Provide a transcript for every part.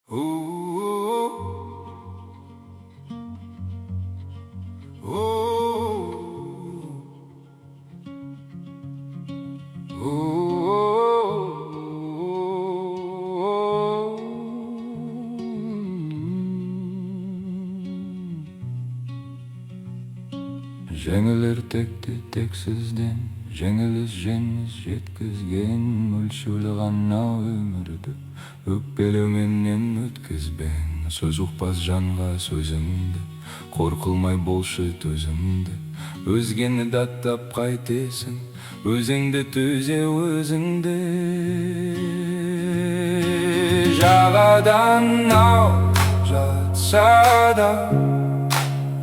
Жеңілер текті тексізден, жеңіліс жеңіс жеткізген, мөлшөлі ғана өмірді өкпелеуменен өткізбен. Сөз ұқпас жанға сөзіңді, қорқылмай болшы төзімді. Өзгені даттап қайтесің, өзіңді төзе өзіңді. Жағадан ау жатса да,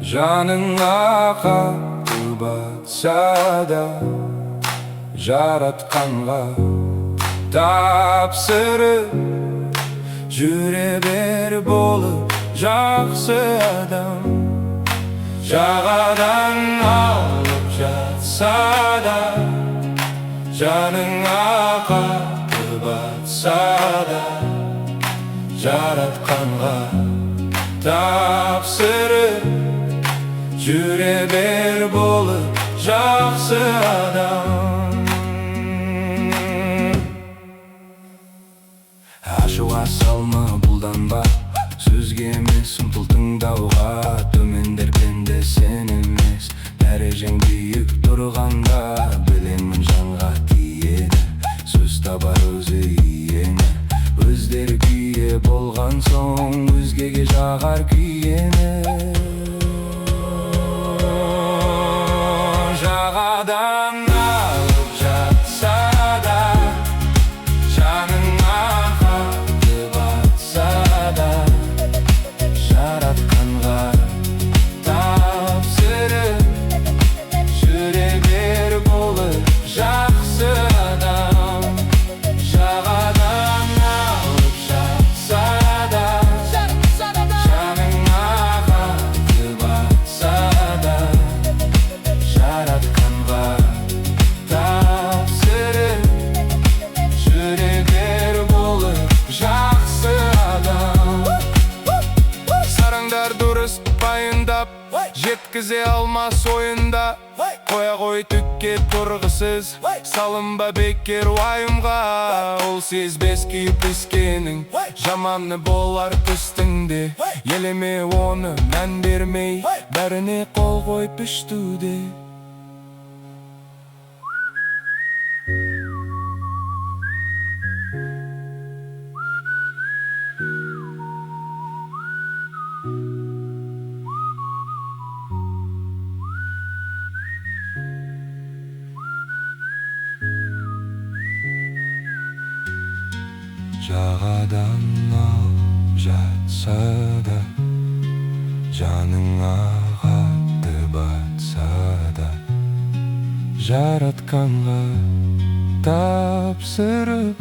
жаныңа қатты батса да, жаратқанға тапсырып жүре бер болып жақсы адам. Жағадан алып жатса да, жаныңа қатты батса да, жаратқанға тапсырып жүре бер болып жақсы адам. Ашуға салма, бұлданба, сөзге емес ұмтыл тыңдауға. Төмендер пенде сен емес, дәрежең биік тұрғанда. Білемін жанға тиеді, сөз табар өзі иені. Өздері күйе болған соң, өзгеге жағар күйені. Жағадан алып жатса да, жаныңа қатты батса да, жаратқанға тапсырып жүре бер болып жақсы адам. Жағадан алып жатса да, жаныңа қатты батса да, жаратқанға тапсырып жүре бер болып жақсы адам. Сараңдар дұрыс пайындап, жеткізе алмас ойында. Қоя қой түкке тұрғысыз, салынба бекер уайымға. Ол сезбес күйіп піскенің, жаманы болар түстіңде. Елеме оны мән бермей, бәріне қол қой піштуде. Жағадан алып жатса да, жаныңа қатты батса да, жаратқанға тапсырып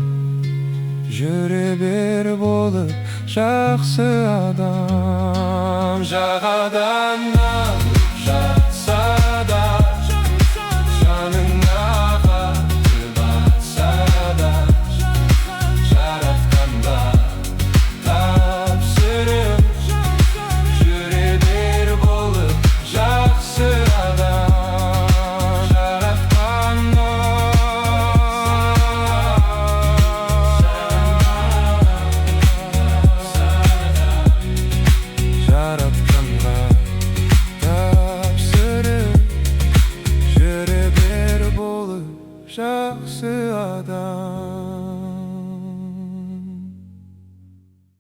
жүре бер болып жақсы адам. Жағадан алып жатса да, жаныңа қатты батса да, жаратқанға тапсырып жүре бер болып жақсы адам. Жаратқанға тапсырып жүре бер болып жақсы адам.